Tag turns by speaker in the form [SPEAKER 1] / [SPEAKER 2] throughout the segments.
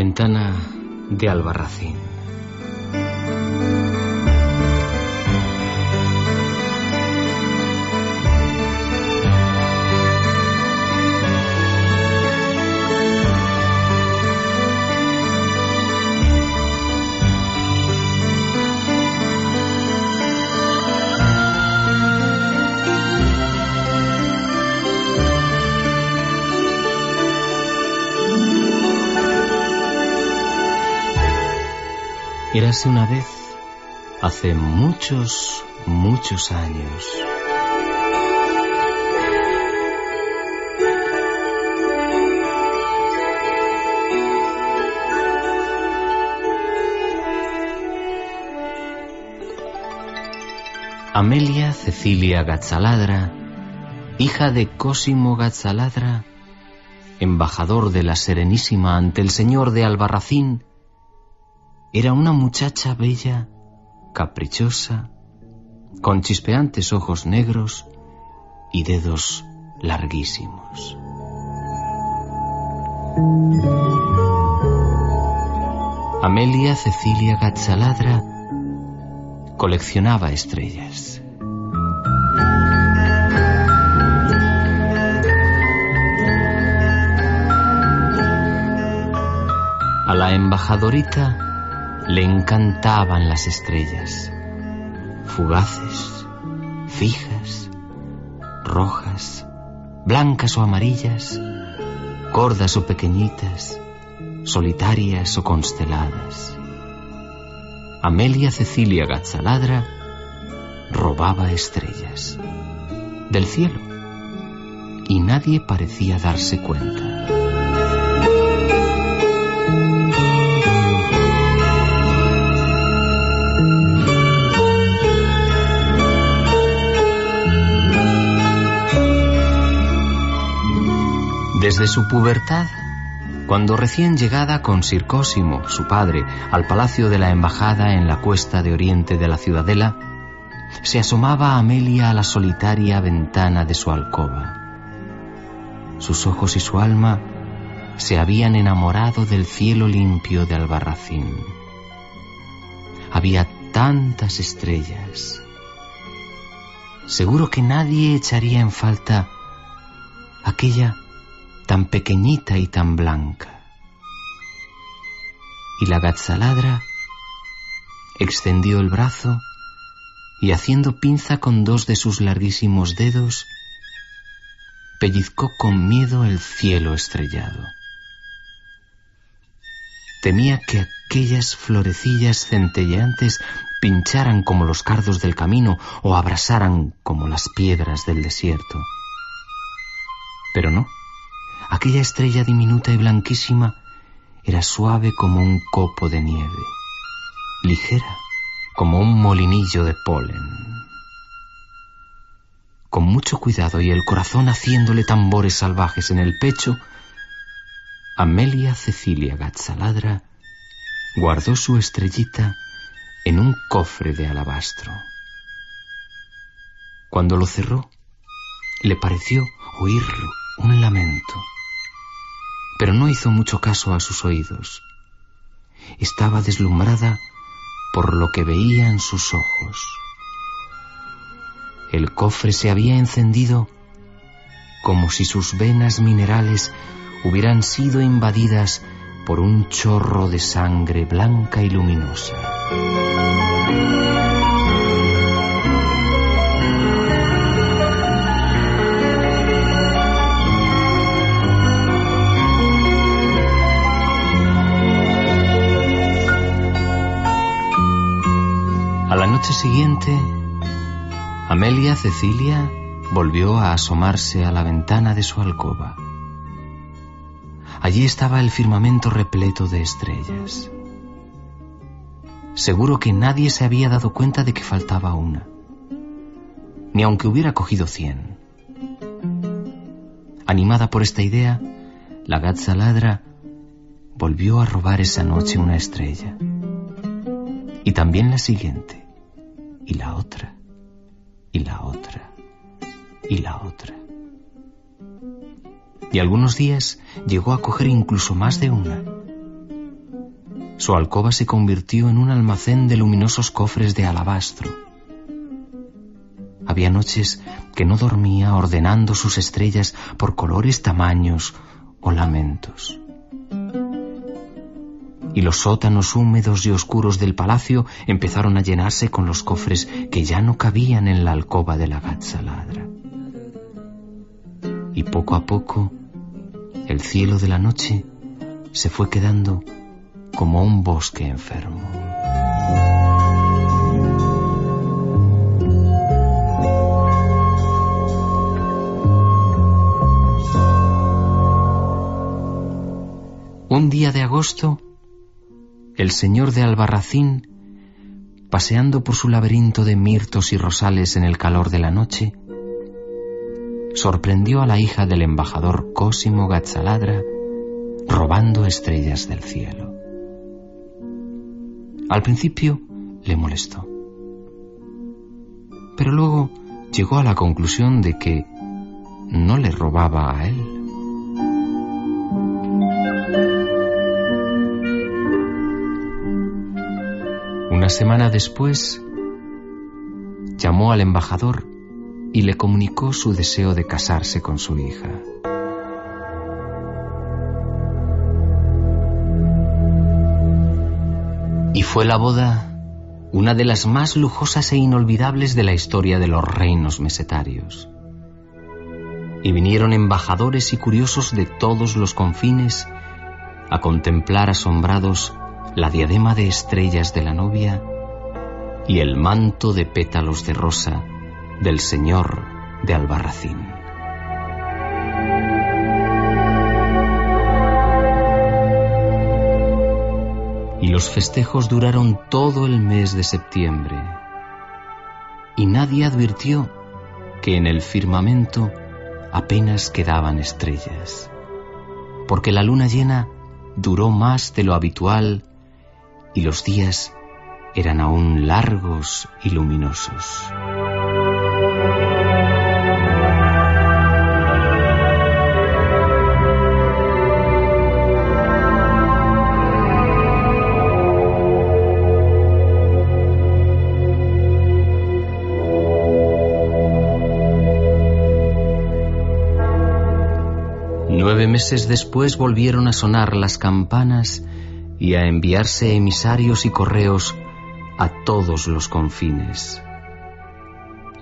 [SPEAKER 1] ventana de Albarracín. Érase una vez, hace muchos, muchos años. Amelia Cecilia Gatzaladra, hija de Cosimo Gatzaladra, embajador de la Serenísima ante el señor de Albarracín, era una muchacha bella, caprichosa, con chispeantes ojos negros y dedos larguísimos. Amelia Cecilia Gatzaladra coleccionaba estrellas. A la embajadorita le encantaban las estrellas, fugaces, fijas, rojas, blancas o amarillas, gordas o pequeñitas, solitarias o consteladas. Amelia Cecilia Gatzaladra robaba estrellas del cielo y nadie parecía darse cuenta. Desde su pubertad, cuando recién llegada con Sir Cosimo, su padre, al palacio de la embajada en la cuesta de oriente de la ciudadela, se asomaba Amelia a la solitaria ventana de su alcoba. Sus ojos y su alma se habían enamorado del cielo limpio de Albarracín. Había tantas estrellas. Seguro que nadie echaría en falta aquella tan pequeñita y tan blanca. Y la Gatzaladra extendió el brazo y, haciendo pinza con dos de sus larguísimos dedos, pellizcó con miedo el cielo estrellado. Temía que aquellas florecillas centelleantes pincharan como los cardos del camino o abrasaran como las piedras del desierto. Pero no. Aquella estrella diminuta y blanquísima era suave como un copo de nieve, ligera como un molinillo de polen. Con mucho cuidado y el corazón haciéndole tambores salvajes en el pecho, Amelia Cecilia Gatzaladra guardó su estrellita en un cofre de alabastro. Cuando lo cerró, le pareció oír un lamento, pero no hizo mucho caso a sus oídos. Estaba deslumbrada por lo que veían sus ojos. El cofre se había encendido como si sus venas minerales hubieran sido invadidas por un chorro de sangre blanca y luminosa. A la noche siguiente, Amelia Cecilia volvió a asomarse a la ventana de su alcoba. Allí estaba el firmamento repleto de estrellas. Seguro que nadie se había dado cuenta de que faltaba una, ni aunque hubiera cogido 100. Animada por esta idea, la Gatzaladra volvió a robar esa noche una estrella, y también la siguiente, y la otra, y la otra, y la otra. Y algunos días llegó a coger incluso más de una. su alcoba se convirtió en un almacén de luminosos cofres de alabastro. Había noches que no dormía ordenando sus estrellas por colores, tamaños o lamentos. Y los sótanos húmedos y oscuros del palacio empezaron a llenarse con los cofres que ya no cabían en la alcoba de la Gazzaladra. Y poco a poco, el cielo de la noche se fue quedando como un bosque enfermo. Un día de agosto, el señor de Albarracín, paseando por su laberinto de mirtos y rosales en el calor de la noche, sorprendió a la hija del embajador Cosimo Gazzaladra robando estrellas del cielo. Al principio le molestó, pero luego llegó a la conclusión de que no le robaba a él. Una semana después, llamó al embajador y le comunicó su deseo de casarse con su hija. Y fue la boda una de las más lujosas e inolvidables de la historia de los reinos mesetarios. Y vinieron embajadores y curiosos de todos los confines a contemplar asombrados la diadema de estrellas de la novia y el manto de pétalos de rosa del señor de Albarracín. Y los festejos duraron todo el mes de septiembre, y nadie advirtió que en el firmamento apenas quedaban estrellas, porque la luna llena duró más de lo habitual y los días eran aún largos y luminosos. Nueve meses después volvieron a sonar las campanas y a enviarse emisarios y correos a todos los confines.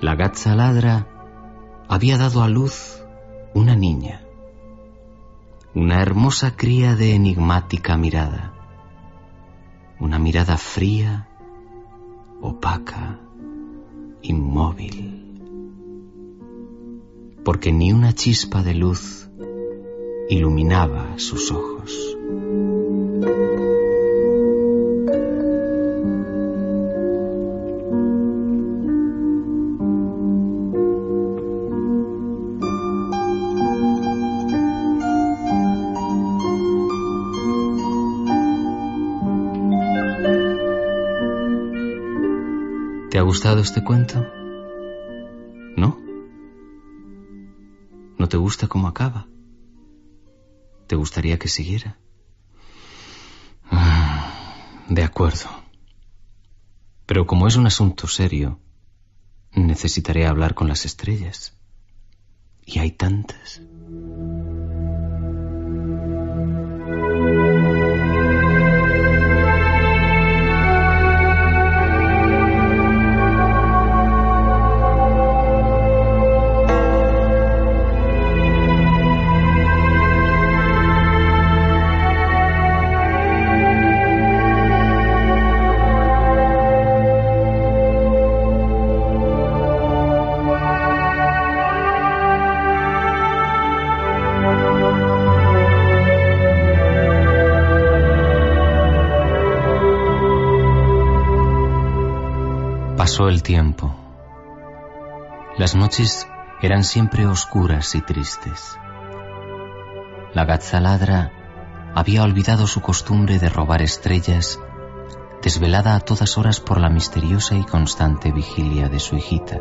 [SPEAKER 1] La Gazzaladra había dado a luz una niña, una hermosa cría de enigmática mirada, una mirada fría, opaca, inmóvil, porque ni una chispa de luz iluminaba sus ojos. ¿Te ha gustado este cuento? ¿No? ¿No te gusta cómo acaba? ¿Te gustaría que siguiera? De acuerdo. Pero como es un asunto serio, necesitaré hablar con las estrellas. Y hay tantas. Pasó el tiempo. Las noches eran siempre oscuras y tristes. La Gazzaladra había olvidado su costumbre de robar estrellas, desvelada a todas horas por la misteriosa y constante vigilia de su hijita.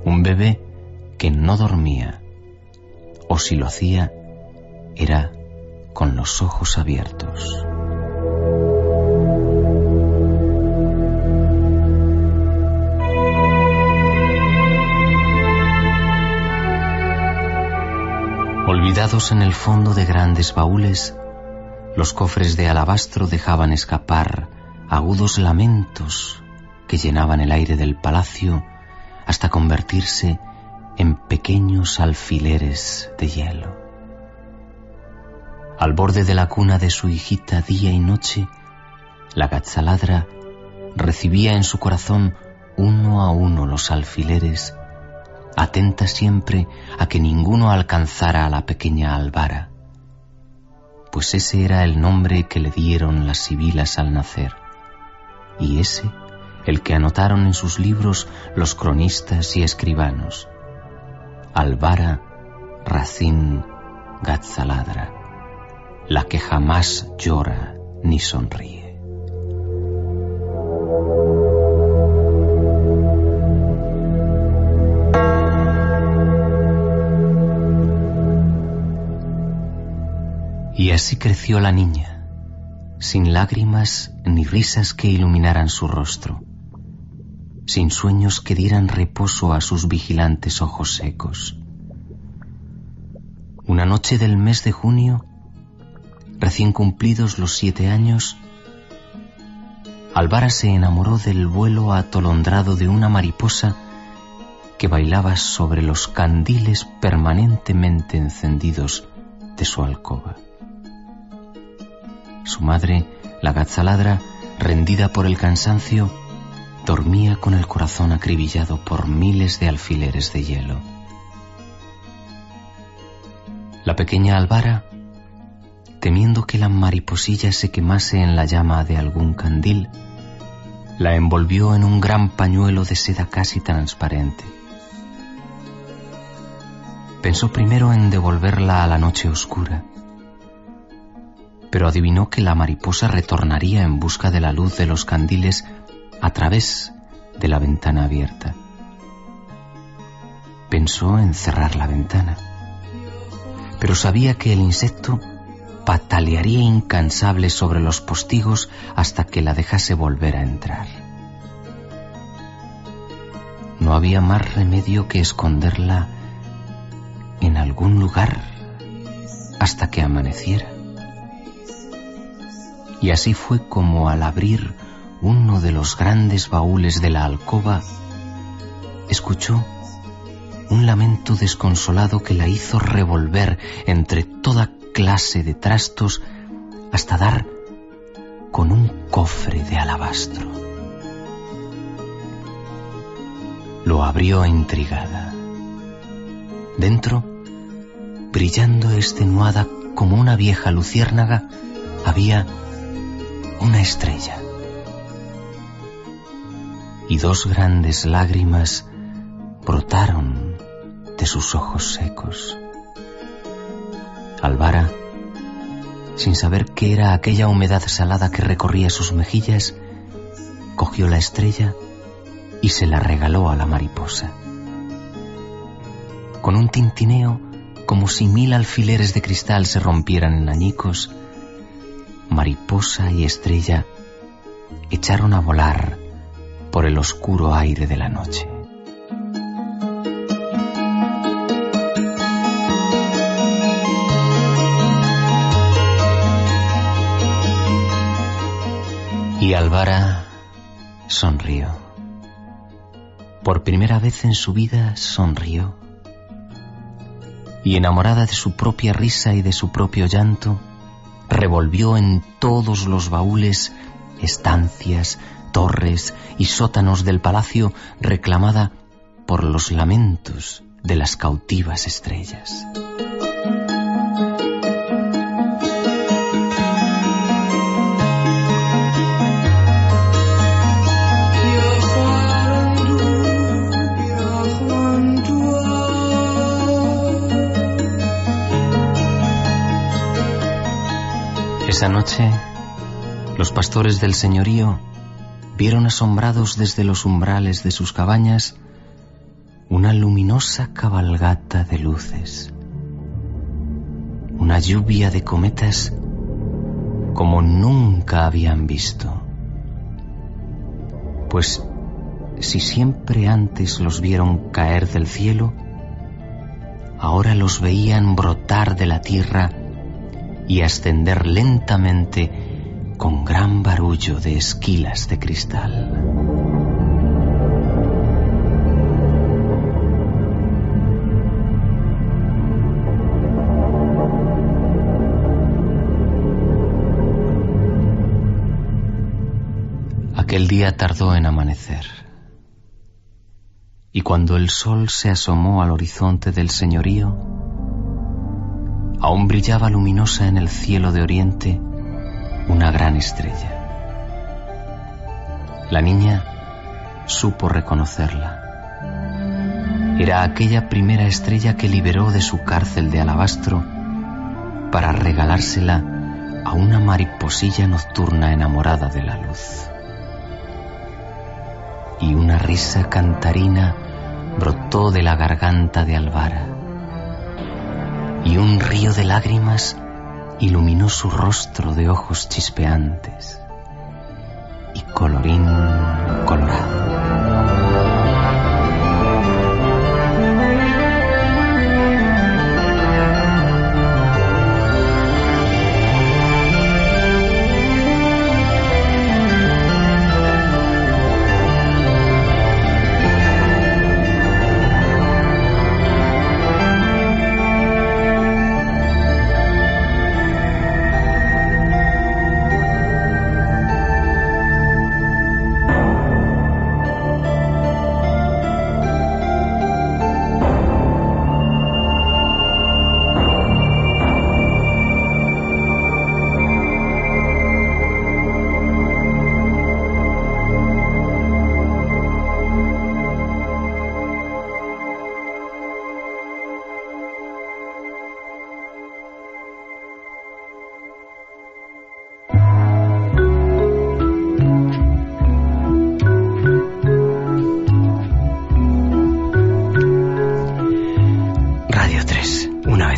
[SPEAKER 1] Un bebé que no dormía, o si lo hacía, era con los ojos abiertos. Olvidados en el fondo de grandes baúles, los cofres de alabastro dejaban escapar agudos lamentos que llenaban el aire del palacio hasta convertirse en pequeños alfileres de hielo. Al borde de la cuna de su hijita día y noche, la Gazzaladra recibía en su corazón uno a uno los alfileres, atenta siempre a que ninguno alcanzara a la pequeña Alvara, pues ese era el nombre que le dieron las sibilas al nacer, y ese el que anotaron en sus libros los cronistas y escribanos: Alvara Racine Gazzaladra, la que jamás llora ni sonríe. Y así creció la niña, sin lágrimas ni risas que iluminaran su rostro, sin sueños que dieran reposo a sus vigilantes ojos secos. Una noche del mes de junio, recién cumplidos los 7 años, Alvara se enamoró del vuelo atolondrado de una mariposa que bailaba sobre los candiles permanentemente encendidos de su alcoba. Su madre, la Gazzaladra, rendida por el cansancio, dormía con el corazón acribillado por miles de alfileres de hielo. La pequeña Alvara, temiendo que la mariposilla se quemase en la llama de algún candil, la envolvió en un gran pañuelo de seda casi transparente. Pensó primero en devolverla a la noche oscura, pero adivinó que la mariposa retornaría en busca de la luz de los candiles a través de la ventana abierta. Pensó en cerrar la ventana, pero sabía que el insecto patalearía incansable sobre los postigos hasta que la dejase volver a entrar. No había más remedio que esconderla en algún lugar hasta que amaneciera. Y así fue como, al abrir uno de los grandes baúles de la alcoba, escuchó un lamento desconsolado que la hizo revolver entre toda clase de trastos hasta dar con un cofre de alabastro. Lo abrió intrigada. Dentro, brillando extenuada como una vieja luciérnaga, había una estrella. Y 2 grandes lágrimas brotaron de sus ojos secos. Alvara, sin saber qué era aquella humedad salada que recorría sus mejillas, cogió la estrella y se la regaló a la mariposa. Con un tintineo, como si 1000 alfileres de cristal se rompieran en añicos, mariposa y estrella echaron a volar por el oscuro aire de la noche. Y Alvara sonrió. Por primera vez en su vida sonrió. Y enamorada de su propia risa y de su propio llanto, revolvió en todos los baúles, estancias, torres y sótanos del palacio, reclamada por los lamentos de las cautivas estrellas. Esa noche, los pastores del señorío vieron asombrados desde los umbrales de sus cabañas una luminosa cabalgata de luces, una lluvia de cometas como nunca habían visto. Pues si siempre antes los vieron caer del cielo, ahora los veían brotar de la tierra y ascender lentamente con gran barullo de esquilas de cristal. Aquel día tardó en amanecer, y cuando el sol se asomó al horizonte del señorío, aún brillaba luminosa en el cielo de oriente una gran estrella. La niña supo reconocerla. Era aquella primera estrella que liberó de su cárcel de alabastro para regalársela a una mariposilla nocturna enamorada de la luz. Y una risa cantarina brotó de la garganta de Alvara, y un río de lágrimas iluminó su rostro de ojos chispeantes, y colorín colorado.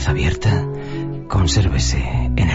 [SPEAKER 1] Abierta, consérvese en